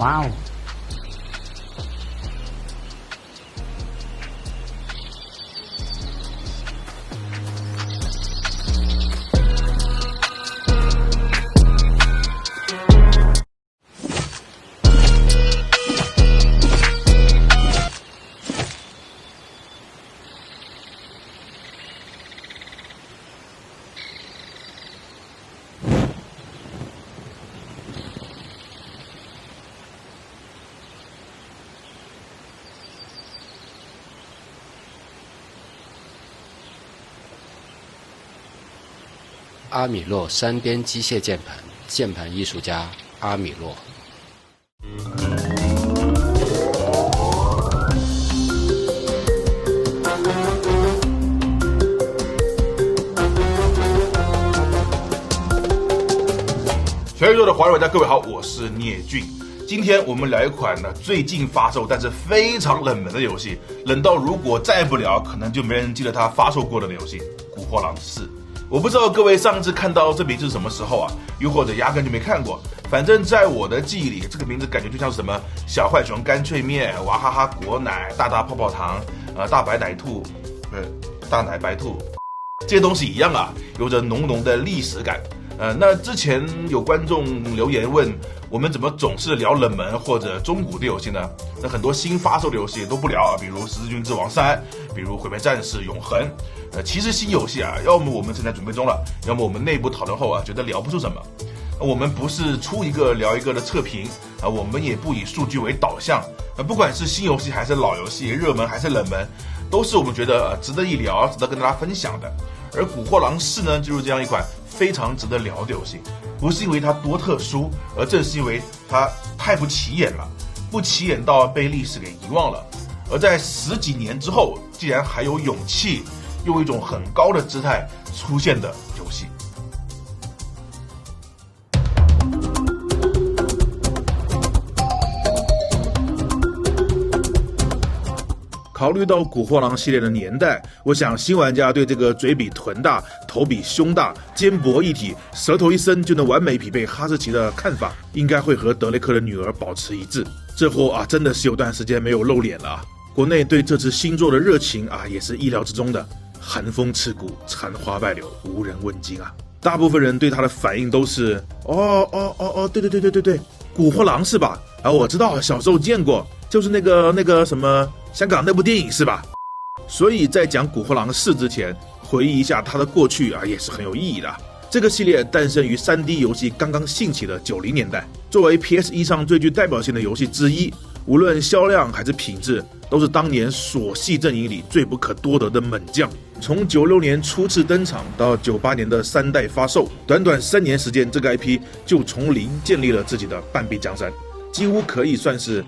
哇哦！阿米洛山巅机械键盘，键盘艺术家阿米洛。全宇宙的华人玩家，各位好，我是聂俊。今天我们聊一款呢最近发售但是非常冷门的游戏，冷到如果再不聊，可能就没人记得它发售过的游戏《古惑狼4》。我不知道各位上一次看到这名字是什么时候啊？又或者压根就没看过。反正在我的记忆里，这个名字感觉就像是什么小浣熊干脆面、娃哈哈果奶、大大泡泡糖、大白奶兔、大奶白兔这些东西一样啊，有着浓浓的历史感。那之前有观众留言问我们怎么总是聊冷门或者中古的游戏呢？那很多新发售的游戏都不聊啊，比如《十字军之王3》，比如《毁灭战士：永恒》。其实新游戏啊，要么我们正在准备中了，要么我们内部讨论后啊，觉得聊不出什么。我们不是出一个聊一个的测评啊，我们也不以数据为导向。不管是新游戏还是老游戏，热门还是冷门，都是我们觉得值得一聊、值得跟大家分享的。而《古惑狼4》呢，就是这样一款非常值得聊的游戏，不是因为它多特殊，而正是因为它太不起眼了，不起眼到被历史给遗忘了。而在10几年之后，竟然还有勇气用一种很高的姿态出现的游戏。考虑到古惑狼系列的年代，我想新玩家对这个嘴比臀大、头比胸大、肩膊一体、舌头一伸就能完美匹配哈士奇的看法，应该会和德雷克的女儿保持一致。这货啊，真的是有段时间没有露脸了啊！国内对这次新作的热情啊，也是意料之中的。寒风刺骨，残花败柳，无人问津啊！大部分人对他的反应都是对，古惑狼是吧？啊，我知道，小时候见过，就是那个什么香港那部电影是吧？所以在讲古惑狼4之前，回忆一下它的过去啊，也是很有意义的。这个系列诞生于 3D 游戏刚刚兴起的90年代，作为 PS1 上最具代表性的游戏之一，无论销量还是品质，都是当年索系阵营里最不可多得的猛将。从96年初次登场到98年的3代发售，短短3年时间，这个 IP 就从零建立了自己的半壁江山，几乎可以算是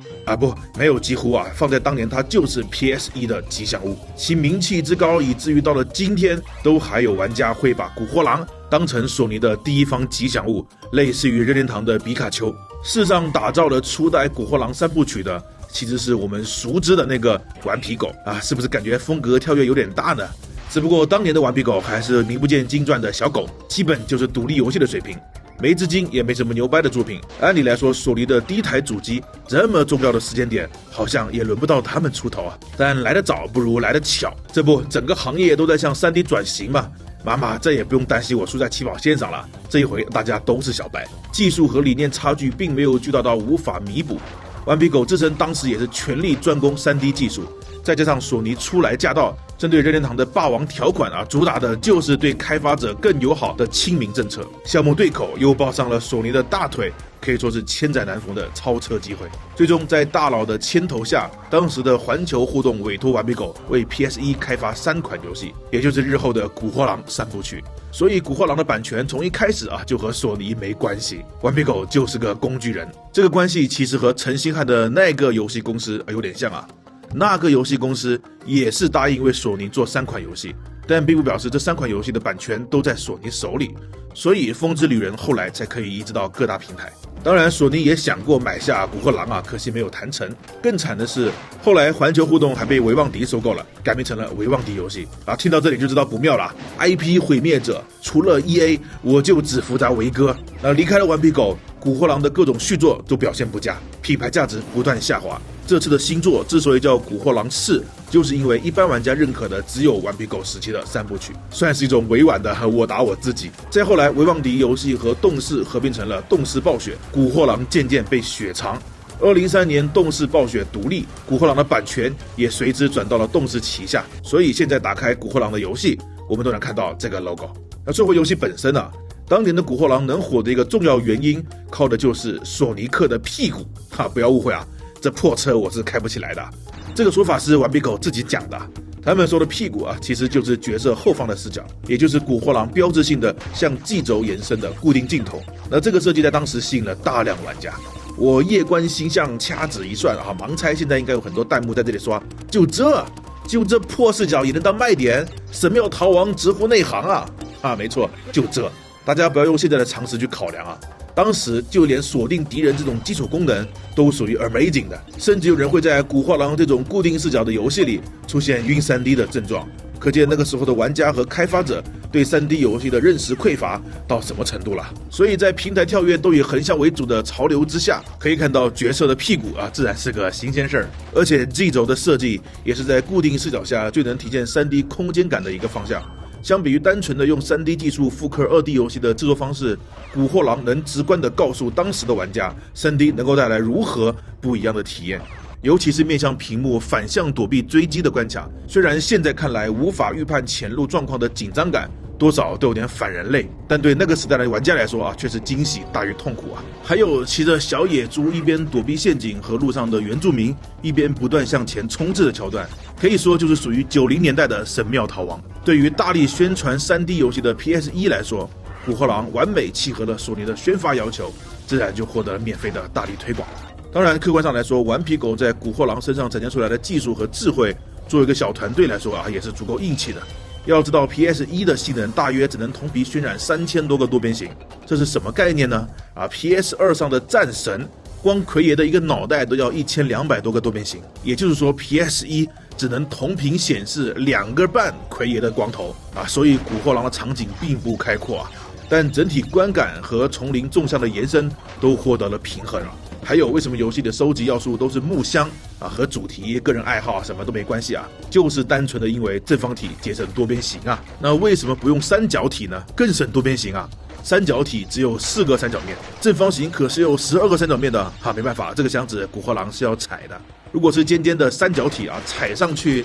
没有几乎啊，放在当年它就是 PS1 的吉祥物。其名气之高，以至于到了今天，都还有玩家会把古惑狼当成索尼的第一方吉祥物，类似于任天堂的皮卡丘。世上打造了初代古惑狼3部曲的，其实是我们熟知的那个顽皮狗啊，是不是感觉风格跳跃有点大呢？只不过当年的顽皮狗还是名不见经传的小狗，基本就是独立游戏的水平，没资金也没什么牛掰的作品。按理来说，索尼的第一台主机这么重要的时间点，好像也轮不到他们出头啊。但来得早不如来得巧，这不整个行业都在向 3D 转型嘛。妈妈再也不用担心我输在起跑线上了，这一回大家都是小白，技术和理念差距并没有巨大到无法弥补。顽皮狗之神当时也是全力专攻 3D 技术，再加上索尼初来驾到，针对任天堂的霸王条款啊，主打的就是对开发者更友好的亲民政策。项目对口又抱上了索尼的大腿，可以说是千载难逢的超车机会。最终在大佬的牵头下，当时的环球互动委托顽皮狗为 PS1 开发3款游戏，也就是日后的古惑狼3部曲。所以古惑狼的版权从一开始啊就和索尼没关系，顽皮狗就是个工具人。这个关系其实和陈星汉的那个游戏公司有点像啊。那个游戏公司也是答应为索尼做3款游戏，但并不表示这3款游戏的版权都在索尼手里，所以风之旅人后来才可以移植到各大平台。当然索尼也想过买下古惑狼啊，可惜没有谈成。更惨的是后来环球互动还被维旺迪收购了，改名成了维旺迪游戏啊。听到这里就知道不妙了， IP 毁灭者除了 EA 我就只服他维哥。离开了顽皮狗，古惑狼的各种续作都表现不佳，品牌价值不断下滑。这次的新作之所以叫《古惑狼4》，就是因为一般玩家认可的只有顽皮狗时期的3部曲，算是一种委婉的我打我自己。再后来，维旺迪游戏和动视合并成了动视暴雪，古惑狼渐渐被雪藏。2003年，动视暴雪独立，古惑狼的版权也随之转到了动视旗下，所以现在打开古惑狼的游戏，我们都能看到这个 logo。那说回游戏本身啊，当年的古惑狼能火的一个重要原因，靠的就是索尼克的屁股。不要误会啊，这破车我是开不起来的。这个说法是顽皮狗自己讲的。他们说的屁股啊，其实就是角色后方的视角，也就是古惑狼标志性的向机轴延伸的固定镜头。那这个设计在当时吸引了大量玩家。我夜观星象掐指一算啊，盲猜现在应该有很多弹幕在这里刷，就这破视角也能当卖点？神庙逃亡直呼内行啊！没错，就这。大家不要用现在的常识去考量啊。当时就连锁定敌人这种基础功能都属于 amazing 的，甚至有人会在古惑狼这种固定视角的游戏里出现晕 3D 的症状，可见那个时候的玩家和开发者对 3D 游戏的认识匮乏到什么程度了。所以在平台跳跃都以横向为主的潮流之下，可以看到角色的屁股啊，自然是个新鲜事儿。而且 G 轴的设计也是在固定视角下最能体现 3D 空间感的一个方向。相比于单纯的用 3D 技术复刻 2D 游戏的制作方式，古惑狼能直观地告诉当时的玩家 3D 能够带来如何不一样的体验。尤其是面向屏幕反向躲避追击的关卡，虽然现在看来无法预判前路状况的紧张感多少都有点反人类，但对那个时代的玩家来说啊，却是惊喜大于痛苦啊。还有骑着小野猪一边躲避陷阱和路上的原住民，一边不断向前冲刺的桥段，可以说就是属于90年代的神庙逃亡。对于大力宣传 3D 游戏的 PS1 来说，古惑狼完美契合了索尼的宣发要求，自然就获得了免费的大力推广。当然，客观上来说，顽皮狗在古惑狼身上展现出来的技术和智慧，作为一个小团队来说啊，也是足够硬气的。要知道 PS1 的性能大约只能同比渲染3000多个多边形，这是什么概念呢？PS2 上的战神光奎爷的一个脑袋都要1200多个多边形，也就是说 PS1 只能同屏显示2个半奎爷的光头所以古惑狼的场景并不开阔但整体观感和丛林纵向的延伸都获得了平衡还有为什么游戏的收集要素都是木箱和主题、个人爱好什么都没关系就是单纯的因为正方体节省多边形那为什么不用三角体呢？更省多边形三角体只有4个三角面，正方形可是有12个三角面的没办法，这个箱子古惑狼是要踩的。如果是尖尖的三角体踩上去，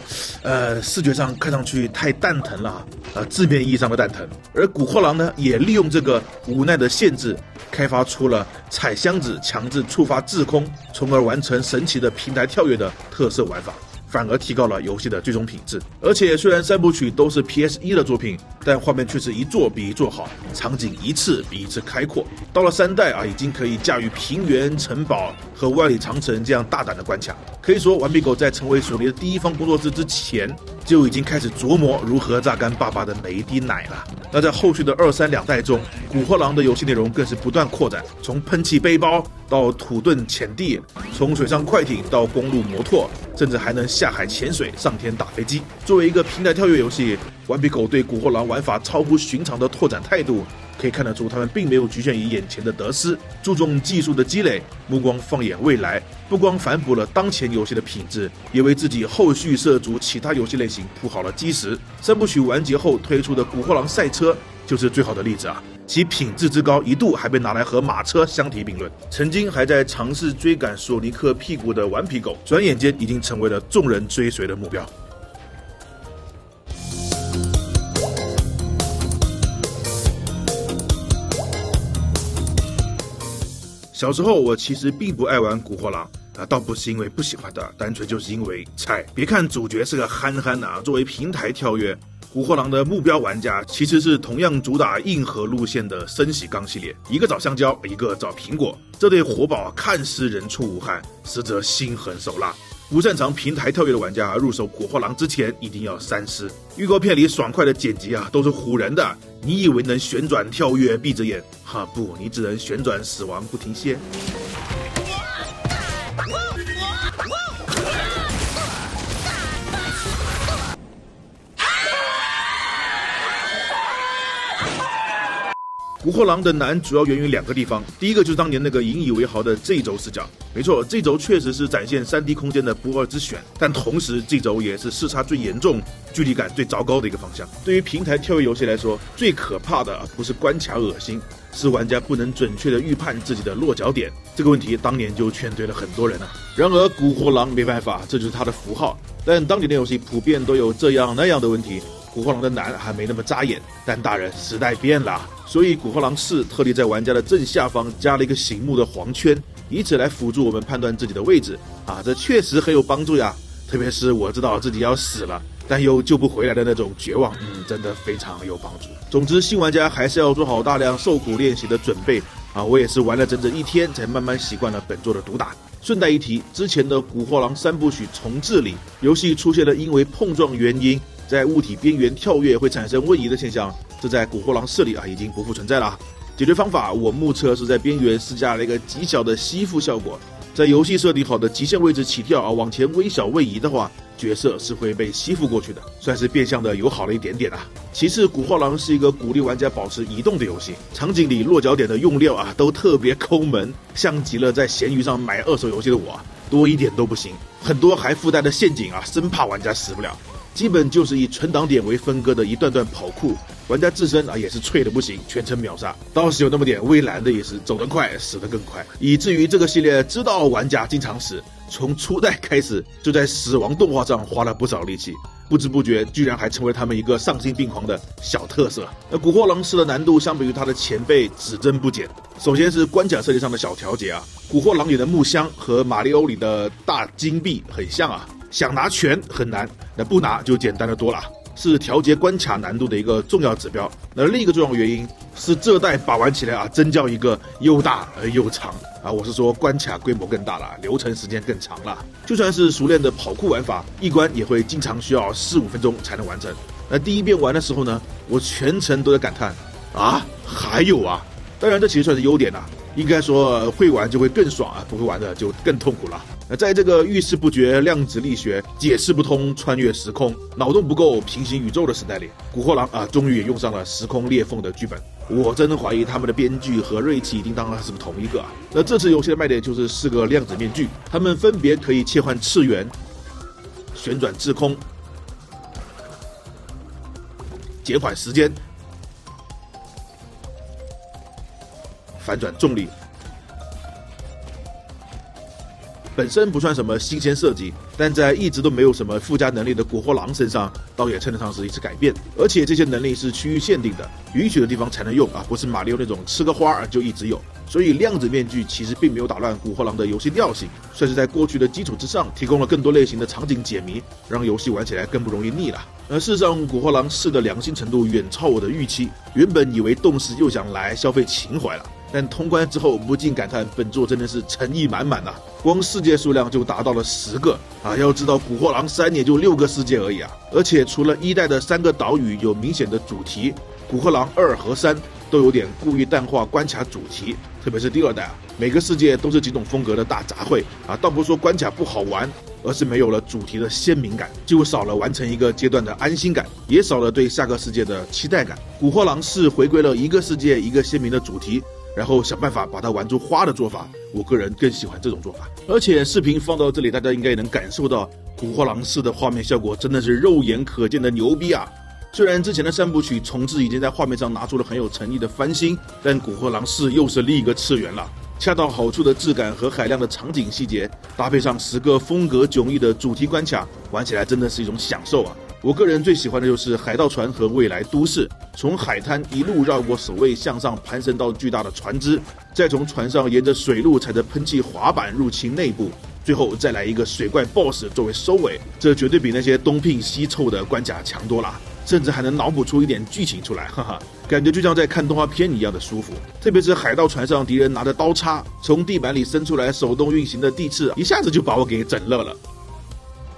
视觉上看上去太蛋疼了字面意义上的蛋疼。而古惑狼呢，也利用这个无奈的限制，开发出了踩箱子强制触发滞空，从而完成神奇的平台跳跃的特色玩法。反而提高了游戏的最终品质。而且虽然3部曲都是 PS1 的作品，但画面却是一座比一座好，场景一次比一次开阔。到了3代已经可以驾驭平原、城堡和万里长城这样大胆的关卡。可以说，顽皮狗在成为索尼的第一方工作室之前，就已经开始琢磨如何榨干爸爸的每一滴奶了。那在后续的2、3两代中，古惑狼的游戏内容更是不断扩展，从喷气背包到土遁潜地，从水上快艇到公路摩托，甚至还能下海潜水、上天打飞机。作为一个平台跳跃游戏，顽皮狗对古惑狼玩法超乎寻常的拓展态度，可以看得出他们并没有局限于眼前的得失，注重技术的积累，目光放眼未来，不光反哺了当前游戏的品质，也为自己后续涉足其他游戏类型铺好了基石。3部曲完结后推出的古惑狼赛车就是最好的例子其品质之高一度还被拿来和马车相提并论。曾经还在尝试追赶索尼克屁股的顽皮狗，转眼间已经成为了众人追随的目标。小时候我其实并不爱玩古惑狼倒不是因为不喜欢的，单纯就是因为菜。别看主角是个憨憨作为平台跳跃，古惑狼的目标玩家其实是同样主打硬核路线的升喜刚系列，一个找香蕉，一个找苹果。这对活宝看似人畜无害，实则心狠手辣。不擅长平台跳跃的玩家入手古惑狼之前一定要三思。预告片里爽快的剪辑都是唬人的，你以为能旋转跳跃闭着眼不，你只能旋转死亡不停歇。古惑狼的难主要源于2个地方，第一个就是当年那个引以为豪的 Z 轴视角。没错， Z 轴确实是展现 3D 空间的不二之选，但同时 Z 轴也是视差最严重、距离感最糟糕的一个方向。对于平台跳跃游戏来说，最可怕的不是关卡恶心，是玩家不能准确的预判自己的落脚点。这个问题当年就劝退了很多人啊。然而古惑狼没办法，这就是它的符号。但当年的游戏普遍都有这样那样的问题，古惑狼的难还没那么扎眼。但大人，时代变了，所以古惑狼4特地在玩家的正下方加了一个醒目的黄圈，以此来辅助我们判断自己的位置啊，这确实很有帮助呀。特别是我知道自己要死了，但又救不回来的那种绝望，真的非常有帮助。总之，新玩家还是要做好大量受苦练习的准备啊！我也是玩了整整1天，才慢慢习惯了本作的毒打。顺带一提，之前的古惑狼3部曲重置里，游戏出现了因为碰撞原因在物体边缘跳跃会产生位移的现象，这在古惑狼4里已经不复存在了。解决方法，我目测是在边缘施加了一个极小的吸附效果，在游戏设定好的极限位置起跳往前微小位移的话，角色是会被吸附过去的，算是变相的友好了一点点啊。其次，古惑狼是一个鼓励玩家保持移动的游戏，场景里落脚点的用料都特别抠门，像极了在闲鱼上买2手游戏的我，多一点都不行。很多还附带的陷阱生怕玩家死不了。基本就是以存档点为分割的一段段跑酷，玩家自身也是脆的不行，全程秒杀。倒是有那么点蔚蓝的也是走得快，死得更快，以至于这个系列知道玩家经常死，从初代开始就在死亡动画上花了不少力气，不知不觉居然还成为他们一个丧心病狂的小特色。古惑狼4的难度相比于他的前辈只增不减。首先是关卡设计上的小调节古惑狼里的木箱和马里奥里的大金币很像想拿全很难，那不拿就简单的多了，是调节关卡难度的一个重要指标。那另一个重要原因是这代把玩起来真叫一个又大而又长我是说关卡规模更大了，流程时间更长了。就算是熟练的跑酷玩法，一关也会经常需要4-5分钟才能完成。那第一遍玩的时候呢，我全程都在感叹还有当然这其实算是优点应该说会玩就会更爽不会玩的就更痛苦了。在这个遇事不决、量子力学解释不通、穿越时空、脑洞不够、平行宇宙的时代里，古惑狼终于也用上了时空裂缝的剧本。我真的怀疑他们的编剧和瑞奇叮当是不是同一个那这次游戏的卖点就是4个量子面具，它们分别可以切换次元、旋转滞空、减缓时间、反转重力。本身不算什么新鲜设计，但在一直都没有什么附加能力的古惑狼身上，倒也称得上是一次改变。而且这些能力是区域限定的，允许的地方才能用不是马里奥那种吃个花就一直有。所以量子面具其实并没有打乱古惑狼的游戏调性，算是在过去的基础之上提供了更多类型的场景解谜，让游戏玩起来更不容易腻了。事实上，古惑狼4的良心程度远超我的预期，原本以为动时又想来消费情怀了。但通关之后不禁感叹本作真的是诚意满满光世界数量就达到了10个要知道古惑狼3也就6个世界而已而且除了1代的3个岛屿有明显的主题，古惑狼2和3都有点故意淡化关卡主题，特别是第2代每个世界都是几种风格的大杂烩倒不是说关卡不好玩，而是没有了主题的鲜明感，就少了完成一个阶段的安心感，也少了对下个世界的期待感。古惑狼4回归了一个世界一个鲜明的主题，然后想办法把它玩出花的做法，我个人更喜欢这种做法。而且视频放到这里，大家应该也能感受到古惑狼4的画面效果真的是肉眼可见的牛逼虽然之前的3部曲重置已经在画面上拿出了很有诚意的翻新，但古惑狼4又是另一个次元了。恰到好处的质感和海量的场景细节，搭配上10个风格迥异的主题关卡，玩起来真的是一种享受我个人最喜欢的就是海盗船和未来都市，从海滩一路绕过守卫向上攀升到巨大的船只，再从船上沿着水路踩着喷气滑板入侵内部，最后再来一个水怪 BOSS 作为收尾，这绝对比那些东拼西凑的关卡强多了，甚至还能脑补出一点剧情出来，感觉就像在看动画片一样的舒服。特别是海盗船上敌人拿着刀叉从地板里伸出来手动运行的地刺，一下子就把我给整乐了。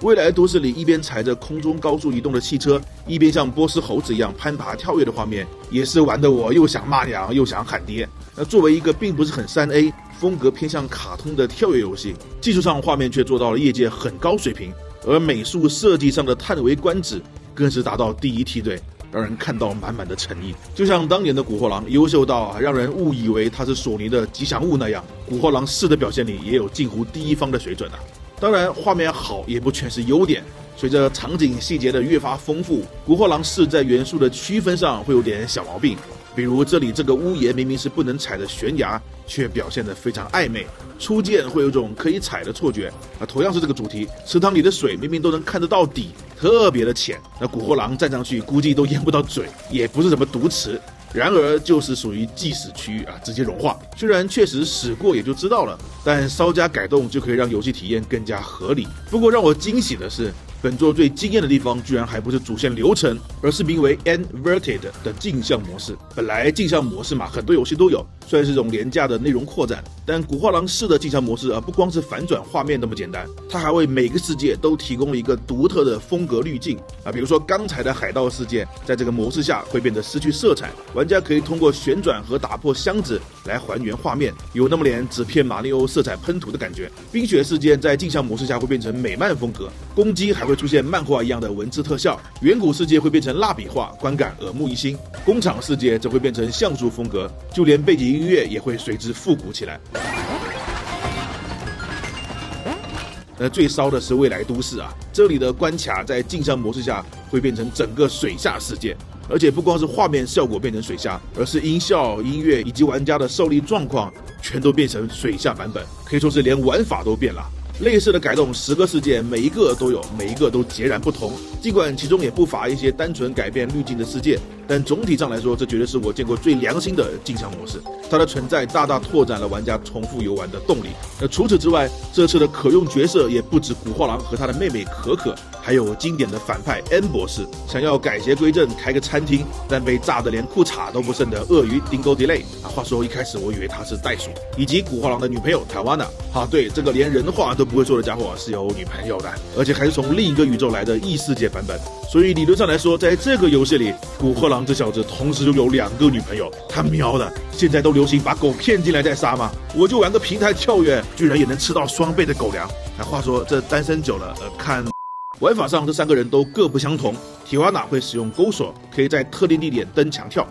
未来都市里一边踩着空中高速移动的汽车，一边像波斯猴子一样攀爬跳跃的画面，也是玩得我又想骂娘又想喊爹。作为一个并不是很3A 风格偏向卡通的跳跃游戏，技术上画面却做到了业界很高水平，而美术设计上的叹为观止更是达到第1梯队。让人看到满满的诚意。就像当年的古惑狼优秀到让人误以为它是索尼的吉祥物那样，古惑狼4的表现里也有近乎第一方的水准啊。当然，画面好也不全是优点。随着场景细节的越发丰富，古惑狼4在元素的区分上会有点小毛病。比如这里这个屋檐明明是不能踩的悬崖，却表现得非常暧昧，初见会有种可以踩的错觉。同样是这个主题，池塘里的水明明都能看得到底，特别的浅，那古惑狼站上去估计都淹不到嘴，也不是什么毒池。然而就是属于即死区域直接融化。虽然确实死过也就知道了，但稍加改动就可以让游戏体验更加合理。不过让我惊喜的是，本作最惊艳的地方居然还不是主线流程，而是名为 Inverted 的镜像模式。本来镜像模式嘛，很多游戏都有，算是一种廉价的内容扩展。但古惑狼4的镜像模式不光是反转画面那么简单，它还为每个世界都提供了一个独特的风格滤镜比如说刚才的海盗世界，在这个模式下会变得失去色彩，玩家可以通过旋转和打破箱子来还原画面，有那么点纸片马里奥色彩喷涂的感觉。冰雪世界在镜像模式下会变成美漫风格，攻击还会出现漫画一样的文字特效，远古世界会变成蜡笔画，观感耳目一新。工厂世界则会变成像素风格，就连背景音乐也会随之复古起来。最骚的是未来都市这里的关卡在镜像模式下会变成整个水下世界，而且不光是画面效果变成水下，而是音效、音乐以及玩家的受力状况全都变成水下版本，可以说是连玩法都变了。类似的改动10个世界每一个都有，每一个都截然不同。尽管其中也不乏一些单纯改变滤镜的世界，但总体上来说，这绝对是我见过最良心的镜像模式。它的存在大大拓展了玩家重复游玩的动力。除此之外，这次的可用角色也不止古惑狼和他的妹妹可可，还有经典的反派 N 博士，想要改邪归正开个餐厅，但被炸得连裤衩都不剩的鳄鱼 Dingo Delay 话说一开始我以为他是袋鼠，以及古惑狼的女朋友台湾对，这个连人话都不会说的家伙是有女朋友的，而且还是从另一个宇宙来的异世界版本。所以理论上来说，在这个游戏里，古惑狼这小子同时拥有2个女朋友，他喵的，现在都流行把狗骗进来再杀吗？我就玩个平台跳跃，居然也能吃到双倍的狗粮。话说这单身久了，看玩法上这3个人都各不相同。提瓦纳会使用钩索，可以在特定地点蹬墙跳。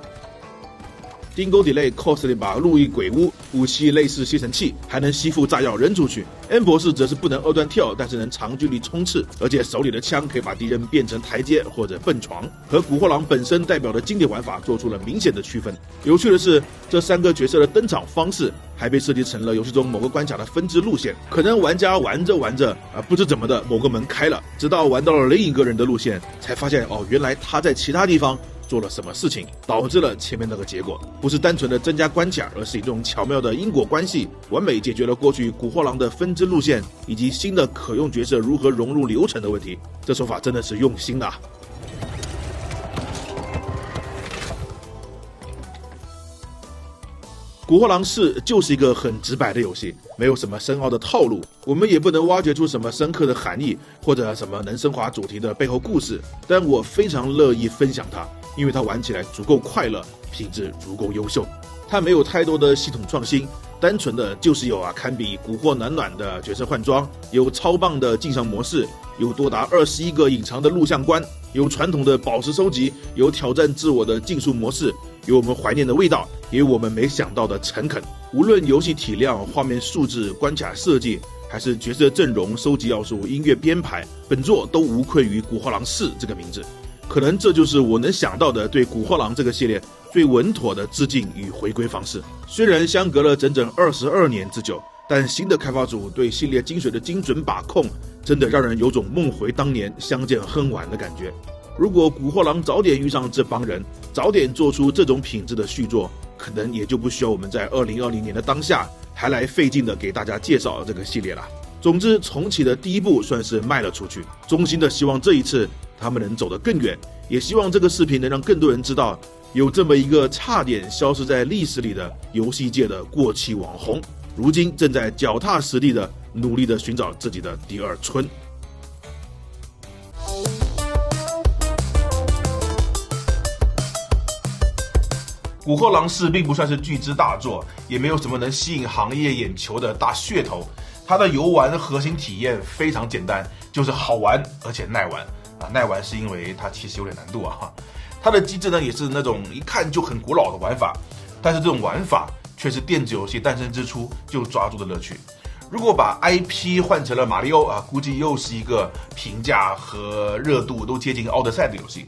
Dingo Delay cos 了一把路易鬼屋，武器类似吸尘器，还能吸附炸药扔出去。N 博士则是不能2段跳，但是能长距离冲刺，而且手里的枪可以把敌人变成台阶或者蹦床，和古惑狼本身代表的经典玩法做出了明显的区分。有趣的是，这3个角色的登场方式还被设计成了游戏中某个关卡的分支路线，可能玩家玩着玩着不知怎么的某个门开了，直到玩到了另一个人的路线，才发现原来他在其他地方做了什么事情，导致了前面那个结果。不是单纯的增加关卡，而是一种巧妙的因果关系，完美解决了过去古惑狼的分支路线以及新的可用角色如何融入流程的问题。这手法真的是用心古惑狼4就是一个很直白的游戏，没有什么深奥的套路，我们也不能挖掘出什么深刻的含义或者什么能升华主题的背后故事，但我非常乐意分享它，因为它玩起来足够快乐，品质足够优秀。它没有太多的系统创新，单纯的就是有堪比古惑暖暖的角色换装，有超棒的镜像模式，有多达21个隐藏的录像关，有传统的宝石收集，有挑战自我的竞速模式，有我们怀念的味道，也有我们没想到的诚恳。无论游戏体量、画面素质、关卡设计，还是角色阵容、收集要素、音乐编排，本作都无愧于古惑狼4这个名字。可能这就是我能想到的对古惑狼这个系列最稳妥的致敬与回归方式。虽然相隔了整整22年之久，但新的开发组对系列精髓的精准把控，真的让人有种梦回当年相见恨晚的感觉。如果古惑狼早点遇上这帮人，早点做出这种品质的续作，可能也就不需要我们在2020年的当下还来费劲的给大家介绍这个系列了。总之，重启的第一步算是迈了出去，衷心的希望这一次他们能走得更远，也希望这个视频能让更多人知道，有这么一个差点消失在历史里的游戏界的过气网红，如今正在脚踏实地的努力的寻找自己的第二春。古惑狼4并不算是巨资大作，也没有什么能吸引行业眼球的大噱头。它的游玩核心体验非常简单，就是好玩而且耐玩耐玩是因为它其实有点难度它的机制呢也是那种一看就很古老的玩法，但是这种玩法却是电子游戏诞生之初就抓住的乐趣。如果把 IP 换成了马里奥啊，估计又是一个评价和热度都接近奥德赛的游戏。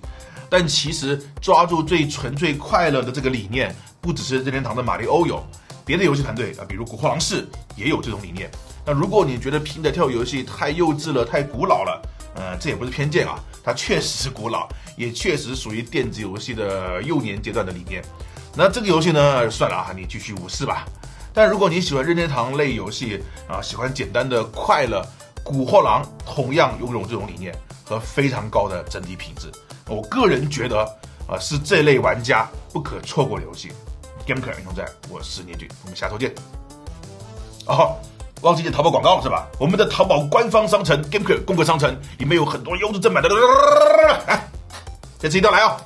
但其实抓住最纯粹快乐的这个理念，不只是任天堂的马里奥有，别的游戏团队啊，比如古惑狼式也有这种理念。那如果你觉得平的跳游戏太幼稚了、太古老了，这也不是偏见啊，它确实是古老，也确实属于电子游戏的幼年阶段的理念。那这个游戏呢，算了啊，你继续无视吧。但如果你喜欢任天堂类游戏啊，喜欢简单的快乐，古惑狼同样拥有这种理念和非常高的整体品质。我个人觉得是这类玩家不可错过的游戏。GameCube 运动在，我是年俊，我们下周见。忘记点淘宝广告了是吧？我们的淘宝官方商城 GameCube 攻壳商城里面有很多优质正版的，这次一定要来哦。